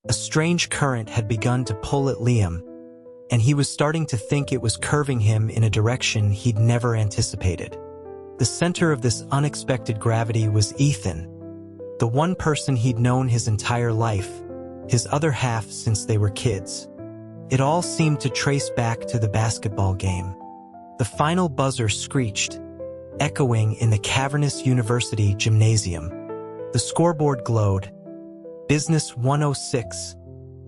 A strange current had begun to pull at Liam, and he was starting to think it was curving him in a direction he'd never anticipated. The center of this unexpected gravity was Ethan, the one person he'd known his entire life, his other half since they were kids. It all seemed to trace back to the basketball game. The final buzzer screeched, echoing in the cavernous university gymnasium. The scoreboard glowed. Business 106,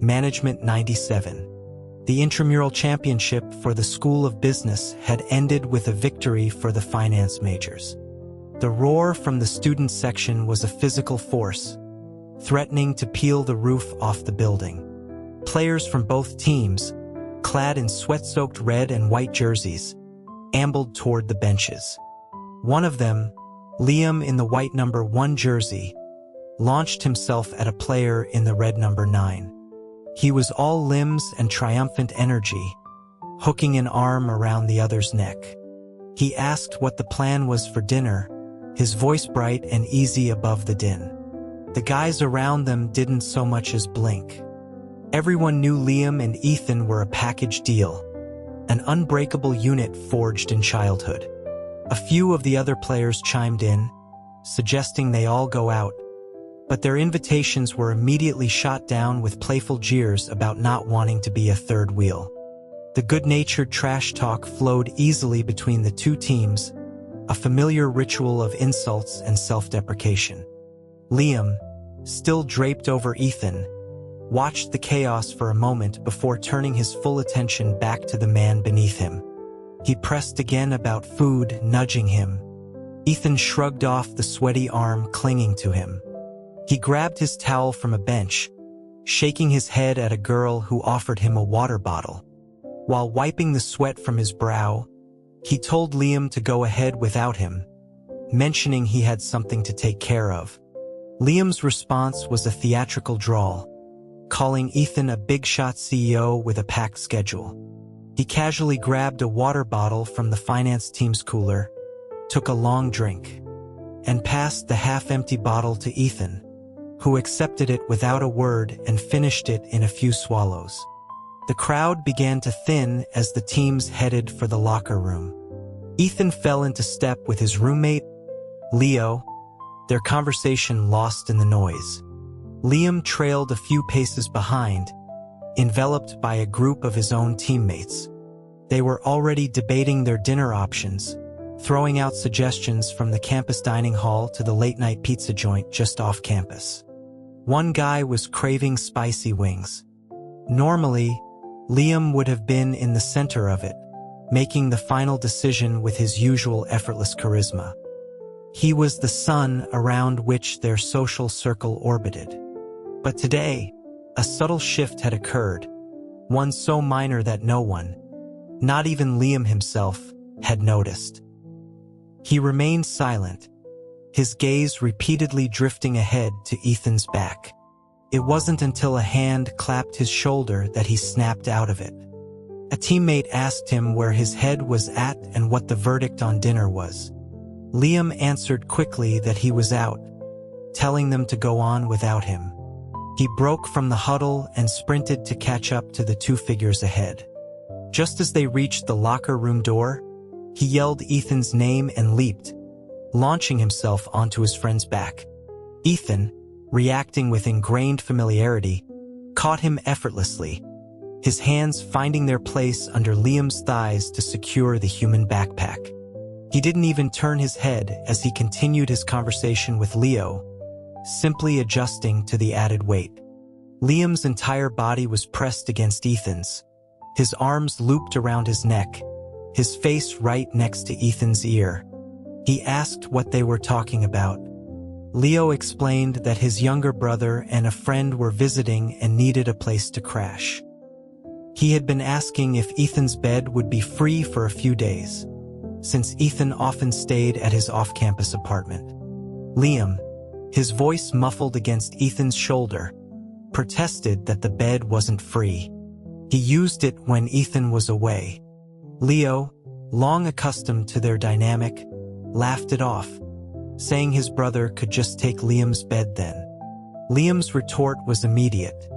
Management 97. The intramural championship for the School of Business had ended with a victory for the finance majors. The roar from the student section was a physical force, threatening to peel the roof off the building. Players from both teams, clad in sweat-soaked red and white jerseys, ambled toward the benches. One of them, Liam in the white number 1 jersey, launched himself at a player in the red number 9. He was all limbs and triumphant energy, hooking an arm around the other's neck. He asked what the plan was for dinner, his voice bright and easy above the din. The guys around them didn't so much as blink. Everyone knew Liam and Ethan were a package deal, an unbreakable unit forged in childhood. A few of the other players chimed in, suggesting they all go out, but their invitations were immediately shot down with playful jeers about not wanting to be a third wheel. The good-natured trash talk flowed easily between the two teams, a familiar ritual of insults and self-deprecation. Liam, still draped over Ethan, watched the chaos for a moment before turning his full attention back to the man beneath him. He pressed again about food, nudging him. Ethan shrugged off the sweaty arm clinging to him. He grabbed his towel from a bench, shaking his head at a girl who offered him a water bottle. While wiping the sweat from his brow, he told Liam to go ahead without him, mentioning he had something to take care of. Liam's response was a theatrical drawl, calling Ethan a big-shot CEO with a packed schedule. He casually grabbed a water bottle from the finance team's cooler, took a long drink, and passed the half-empty bottle to Ethan, who accepted it without a word and finished it in a few swallows. The crowd began to thin as the teams headed for the locker room. Ethan fell into step with his roommate, Leo, their conversation lost in the noise. Liam trailed a few paces behind, enveloped by a group of his own teammates. They were already debating their dinner options, throwing out suggestions from the campus dining hall to the late-night pizza joint just off campus. One guy was craving spicy wings. Normally, Liam would have been in the center of it, making the final decision with his usual effortless charisma. He was the sun around which their social circle orbited. But today, a subtle shift had occurred, one so minor that no one, not even Liam himself, had noticed. He remained silent, his gaze repeatedly drifting ahead to Ethan's back. It wasn't until a hand clapped his shoulder that he snapped out of it. A teammate asked him where his head was at and what the verdict on dinner was. Liam answered quickly that he was out, telling them to go on without him. He broke from the huddle and sprinted to catch up to the two figures ahead. Just as they reached the locker room door, he yelled Ethan's name and leaped, launching himself onto his friend's back. Ethan, reacting with ingrained familiarity, caught him effortlessly, his hands finding their place under Liam's thighs to secure the human backpack. He didn't even turn his head as he continued his conversation with Leo, simply adjusting to the added weight. Liam's entire body was pressed against Ethan's, his arms looped around his neck, his face right next to Ethan's ear. He asked what they were talking about. Leo explained that his younger brother and a friend were visiting and needed a place to crash. He had been asking if Ethan's bed would be free for a few days, since Ethan often stayed at his off-campus apartment. Liam, his voice muffled against Ethan's shoulder, protested that the bed wasn't free. He used it when Ethan was away. Leo, long accustomed to their dynamic, laughed it off, saying his brother could just take Liam's bed then. Liam's retort was immediate.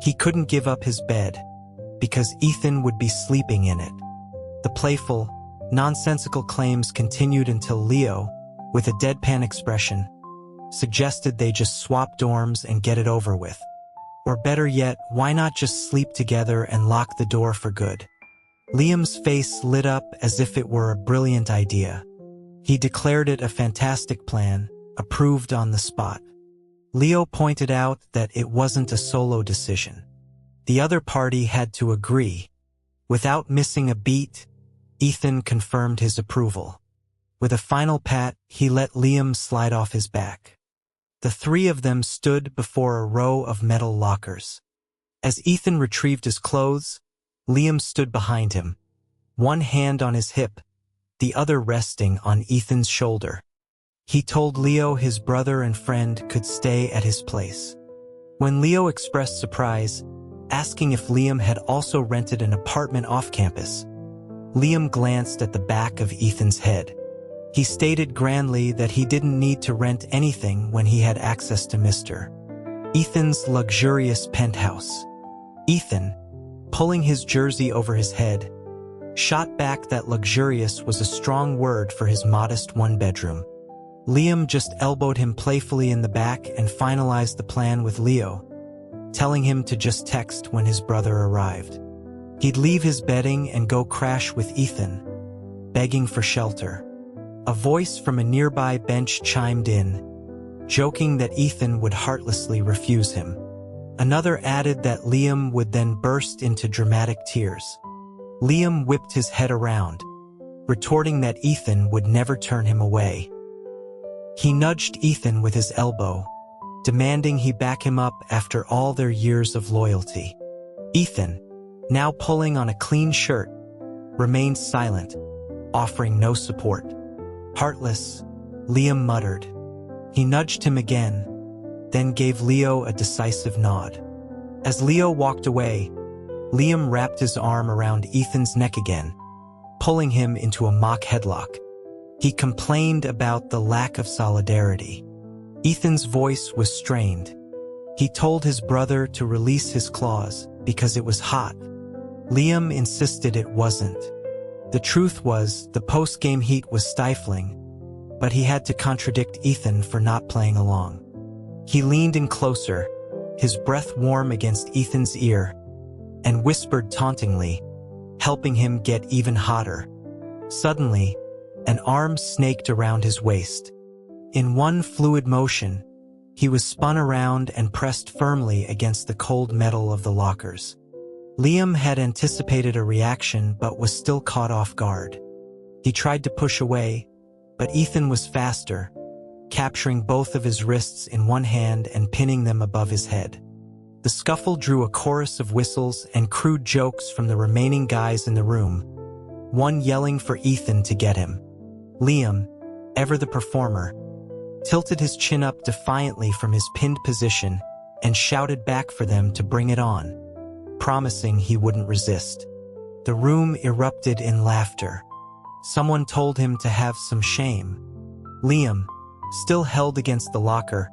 He couldn't give up his bed, because Ethan would be sleeping in it. The playful, nonsensical claims continued until Leo, with a deadpan expression, suggested they just swap dorms and get it over with. Or better yet, why not just sleep together and lock the door for good? Liam's face lit up as if it were a brilliant idea. He declared it a fantastic plan, approved on the spot. Leo pointed out that it wasn't a solo decision. The other party had to agree. Without missing a beat, Ethan confirmed his approval. With a final pat, he let Liam slide off his back. The three of them stood before a row of metal lockers. As Ethan retrieved his clothes, Liam stood behind him, one hand on his hip, the other resting on Ethan's shoulder. He told Leo his brother and friend could stay at his place. When Leo expressed surprise, asking if Liam had also rented an apartment off campus, Liam glanced at the back of Ethan's head. He stated grandly that he didn't need to rent anything when he had access to Mr. Ethan's luxurious penthouse. Ethan, pulling his jersey over his head, shot back that luxurious was a strong word for his modest one-bedroom. Liam just elbowed him playfully in the back and finalized the plan with Leo, telling him to just text when his brother arrived. He'd leave his bedding and go crash with Ethan, begging for shelter. A voice from a nearby bench chimed in, joking that Ethan would heartlessly refuse him. Another added that Liam would then burst into dramatic tears. Liam whipped his head around, retorting that Ethan would never turn him away. He nudged Ethan with his elbow, demanding he back him up after all their years of loyalty. Ethan, now pulling on a clean shirt, remained silent, offering no support. Heartless, Liam muttered. He nudged him again, then gave Leo a decisive nod. As Leo walked away, Liam wrapped his arm around Ethan's neck again, pulling him into a mock headlock. He complained about the lack of solidarity. Ethan's voice was strained. He told his brother to release his claws because it was hot. Liam insisted it wasn't. The truth was, the post-game heat was stifling, but he had to contradict Ethan for not playing along. He leaned in closer, his breath warm against Ethan's ear, and whispered tauntingly, helping him get even hotter. Suddenly, an arm snaked around his waist. In one fluid motion, he was spun around and pressed firmly against the cold metal of the lockers. Liam had anticipated a reaction but was still caught off guard. He tried to push away, but Ethan was faster, capturing both of his wrists in one hand and pinning them above his head. The scuffle drew a chorus of whistles and crude jokes from the remaining guys in the room, one yelling for Ethan to get him. Liam, ever the performer, tilted his chin up defiantly from his pinned position and shouted back for them to bring it on, promising he wouldn't resist. The room erupted in laughter. Someone told him to have some shame. Liam, still held against the locker,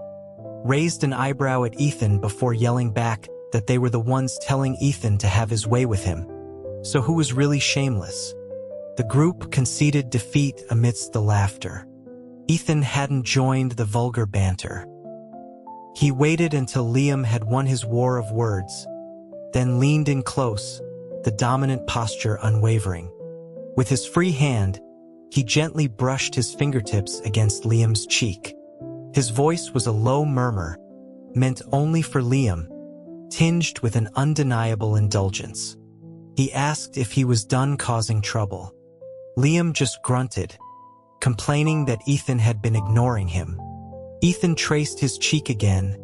raised an eyebrow at Ethan before yelling back that they were the ones telling Ethan to have his way with him. So who was really shameless? The group conceded defeat amidst the laughter. Ethan hadn't joined the vulgar banter. He waited until Liam had won his war of words, then leaned in close, the dominant posture unwavering. With his free hand, he gently brushed his fingertips against Liam's cheek. His voice was a low murmur, meant only for Liam, tinged with an undeniable indulgence. He asked if he was done causing trouble. Liam just grunted, complaining that Ethan had been ignoring him. Ethan traced his cheek again,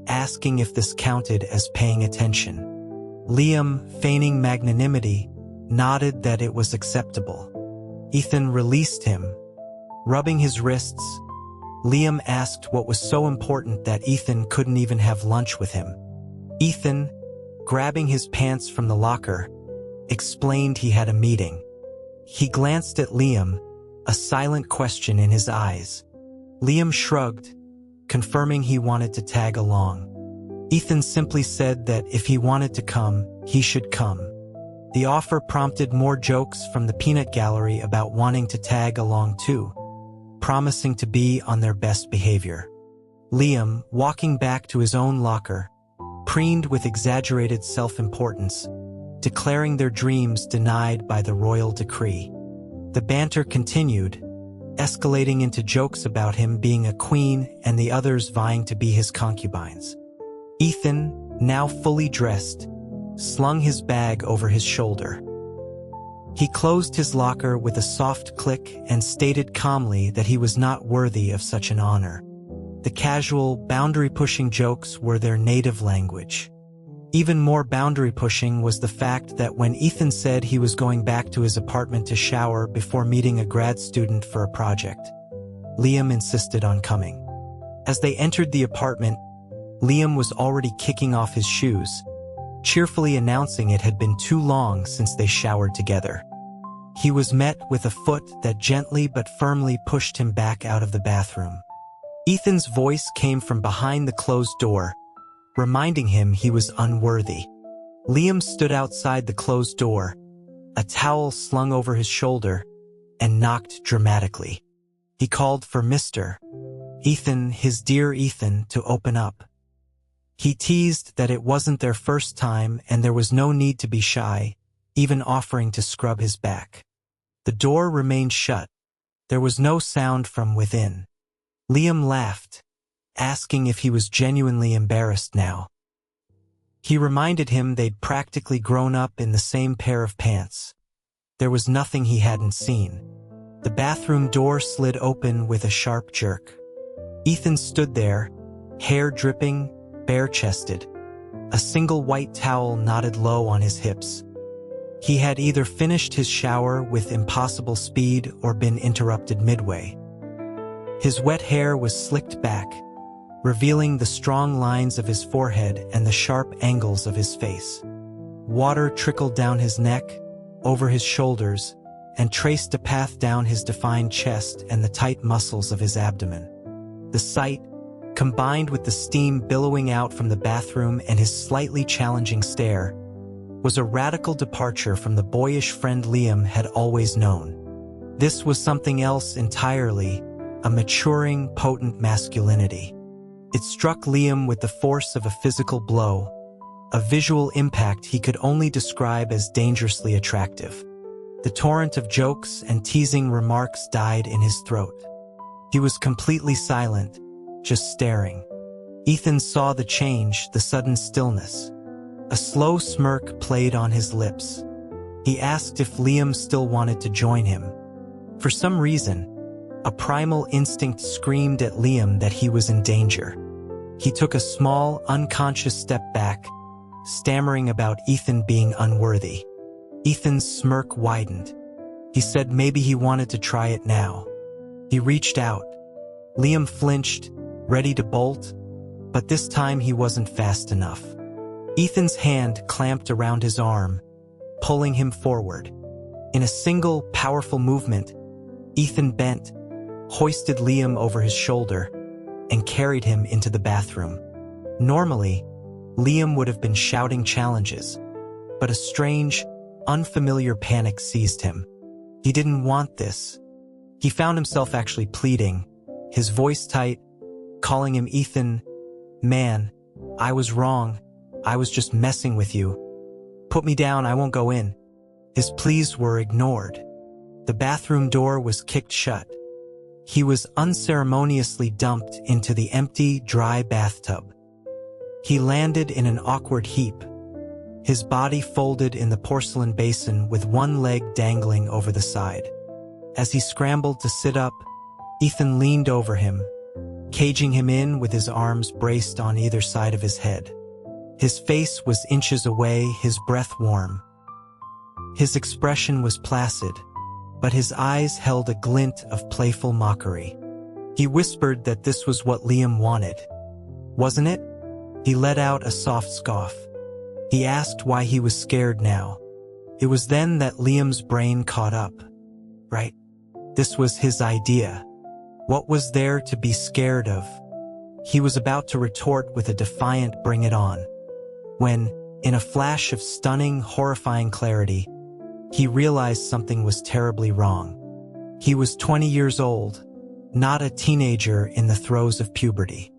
asking if this counted as paying attention. Liam, feigning magnanimity, nodded that it was acceptable. Ethan released him. Rubbing his wrists, Liam asked what was so important that Ethan couldn't even have lunch with him. Ethan, grabbing his pants from the locker, explained he had a meeting. He glanced at Liam, a silent question in his eyes. Liam shrugged, confirming he wanted to tag along. Ethan simply said that if he wanted to come, he should come. The offer prompted more jokes from the peanut gallery about wanting to tag along too, promising to be on their best behavior. Liam, walking back to his own locker, preened with exaggerated self-importance, declaring their dreams denied by the royal decree. The banter continued, escalating into jokes about him being a queen and the others vying to be his concubines. Ethan, now fully dressed, slung his bag over his shoulder. He closed his locker with a soft click and stated calmly that he was not worthy of such an honor. The casual, boundary-pushing jokes were their native language. Even more boundary-pushing was the fact that when Ethan said he was going back to his apartment to shower before meeting a grad student for a project, Liam insisted on coming. As they entered the apartment, Liam was already kicking off his shoes, cheerfully announcing it had been too long since they showered together. He was met with a foot that gently but firmly pushed him back out of the bathroom. Ethan's voice came from behind the closed door, reminding him he was unworthy. Liam stood outside the closed door, a towel slung over his shoulder, and knocked dramatically. He called for Mr. Ethan, his dear Ethan, to open up. He teased that it wasn't their first time and there was no need to be shy, even offering to scrub his back. The door remained shut. There was no sound from within. Liam laughed, asking if he was genuinely embarrassed now. He reminded him they'd practically grown up in the same pair of pants. There was nothing he hadn't seen. The bathroom door slid open with a sharp jerk. Ethan stood there, hair dripping, bare-chested, a single white towel knotted low on his hips. He had either finished his shower with impossible speed or been interrupted midway. His wet hair was slicked back, revealing the strong lines of his forehead and the sharp angles of his face. Water trickled down his neck, over his shoulders, and traced a path down his defined chest and the tight muscles of his abdomen. The sight, combined with the steam billowing out from the bathroom and his slightly challenging stare, was a radical departure from the boyish friend Liam had always known. This was something else entirely, a maturing, potent masculinity. It struck Liam with the force of a physical blow, a visual impact he could only describe as dangerously attractive. The torrent of jokes and teasing remarks died in his throat. He was completely silent, just staring. Ethan saw the change, the sudden stillness. A slow smirk played on his lips. He asked if Liam still wanted to join him. For some reason, a primal instinct screamed at Liam that he was in danger. He took a small, unconscious step back, stammering about Ethan being unworthy. Ethan's smirk widened. He said maybe he wanted to try it now. He reached out. Liam flinched, ready to bolt, but this time he wasn't fast enough. Ethan's hand clamped around his arm, pulling him forward. In a single, powerful movement, Ethan bent, hoisted Liam over his shoulder, and carried him into the bathroom. Normally, Liam would have been shouting challenges, but a strange, unfamiliar panic seized him. He didn't want this. He found himself actually pleading, his voice tight, calling him Ethan. Man, I was wrong. I was just messing with you. Put me down, I won't go in. His pleas were ignored. The bathroom door was kicked shut. He was unceremoniously dumped into the empty, dry bathtub. He landed in an awkward heap, his body folded in the porcelain basin with one leg dangling over the side. As he scrambled to sit up, Ethan leaned over him, caging him in with his arms braced on either side of his head. His face was inches away, his breath warm. His expression was placid, but his eyes held a glint of playful mockery. He whispered that this was what Liam wanted. Wasn't it? He let out a soft scoff. He asked why he was scared now. It was then that Liam's brain caught up. Right. This was his idea. What was there to be scared of? He was about to retort with a defiant "bring it on," when, in a flash of stunning, horrifying clarity, he realized something was terribly wrong. He was 20 years old, not a teenager in the throes of puberty.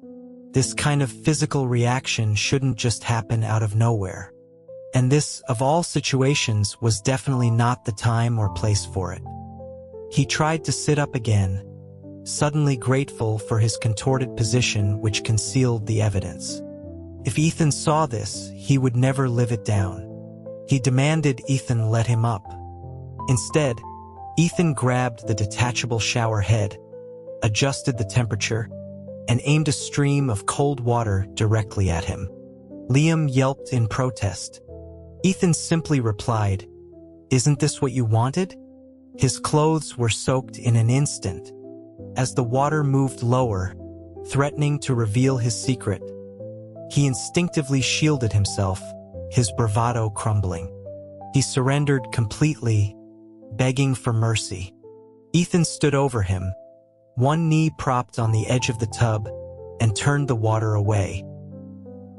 This kind of physical reaction shouldn't just happen out of nowhere. And this, of all situations, was definitely not the time or place for it. He tried to sit up again, suddenly grateful for his contorted position which concealed the evidence. If Ethan saw this, he would never live it down. He demanded Ethan let him up. Instead, Ethan grabbed the detachable shower head, adjusted the temperature, and aimed a stream of cold water directly at him. Liam yelped in protest. Ethan simply replied, "Isn't this what you wanted?" His clothes were soaked in an instant. As the water moved lower, threatening to reveal his secret, he instinctively shielded himself, his bravado crumbling. He surrendered completely, begging for mercy. Ethan stood over him, one knee propped on the edge of the tub, and turned the water away.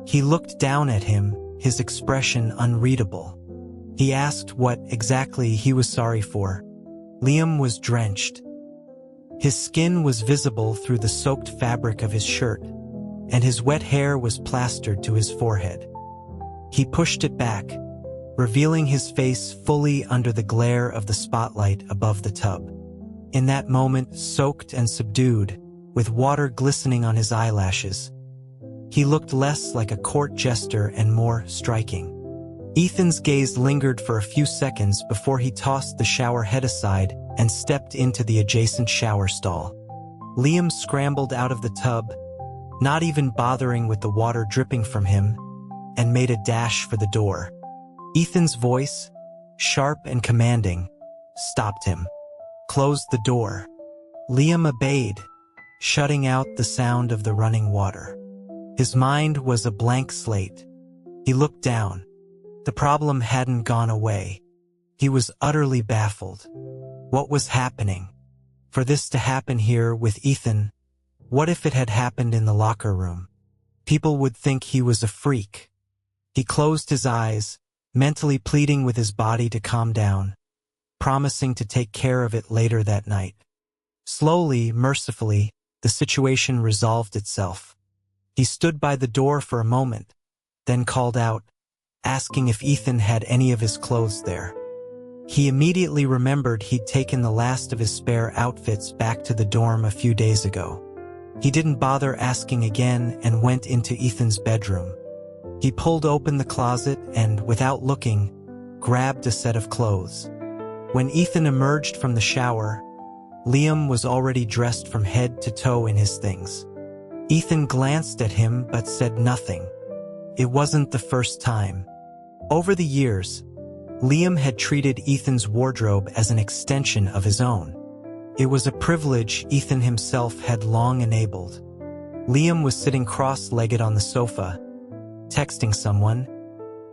He looked down at him, his expression unreadable. He asked what exactly he was sorry for. Liam was drenched. His skin was visible through the soaked fabric of his shirt, and his wet hair was plastered to his forehead. He pushed it back, revealing his face fully under the glare of the spotlight above the tub. In that moment, soaked and subdued, with water glistening on his eyelashes, he looked less like a court jester and more striking. Ethan's gaze lingered for a few seconds before he tossed the shower head aside and stepped into the adjacent shower stall. Liam scrambled out of the tub, not even bothering with the water dripping from him, and made a dash for the door. Ethan's voice, sharp and commanding, stopped him. "Close the door." Liam obeyed, shutting out the sound of the running water. His mind was a blank slate. He looked down. The problem hadn't gone away. He was utterly baffled. What was happening? For this to happen here with Ethan, what if it had happened in the locker room? People would think he was a freak. He closed his eyes, mentally pleading with his body to calm down, promising to take care of it later that night. Slowly, mercifully, the situation resolved itself. He stood by the door for a moment, then called out, asking if Ethan had any of his clothes there. He immediately remembered he'd taken the last of his spare outfits back to the dorm a few days ago. He didn't bother asking again and went into Ethan's bedroom. He pulled open the closet and, without looking, grabbed a set of clothes. When Ethan emerged from the shower, Liam was already dressed from head to toe in his things. Ethan glanced at him but said nothing. It wasn't the first time. Over the years, Liam had treated Ethan's wardrobe as an extension of his own. It was a privilege Ethan himself had long enabled. Liam was sitting cross-legged on the sofa, texting someone,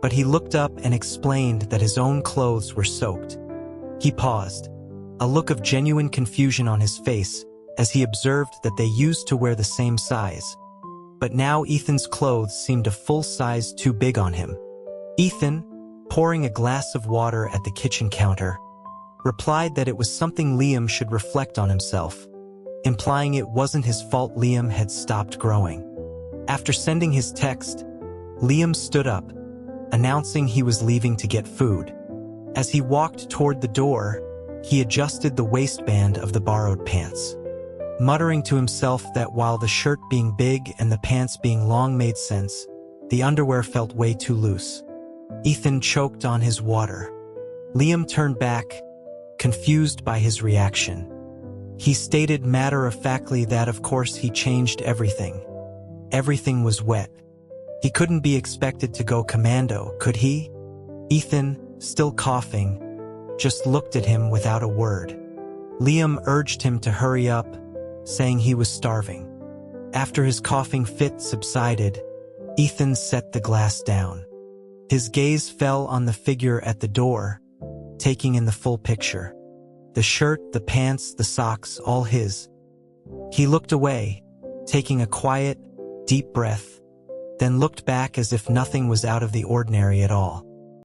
but he looked up and explained that his own clothes were soaked. He paused, a look of genuine confusion on his face as he observed that they used to wear the same size. But now Ethan's clothes seemed a full size too big on him. Ethan, pouring a glass of water at the kitchen counter, replied that it was something Liam should reflect on himself, implying it wasn't his fault Liam had stopped growing. After sending his text, Liam stood up, announcing he was leaving to get food. As he walked toward the door, he adjusted the waistband of the borrowed pants, muttering to himself that while the shirt being big and the pants being long made sense, the underwear felt way too loose. Ethan choked on his water. Liam turned back, confused by his reaction. He stated matter-of-factly that of course he changed everything. Everything was wet. He couldn't be expected to go commando, could he? Ethan, still coughing, just looked at him without a word. Liam urged him to hurry up, saying he was starving. After his coughing fit subsided, Ethan set the glass down. His gaze fell on the figure at the door, taking in the full picture. The shirt, the pants, the socks, all his. He looked away, taking a quiet, deep breath, then looked back as if nothing was out of the ordinary at all.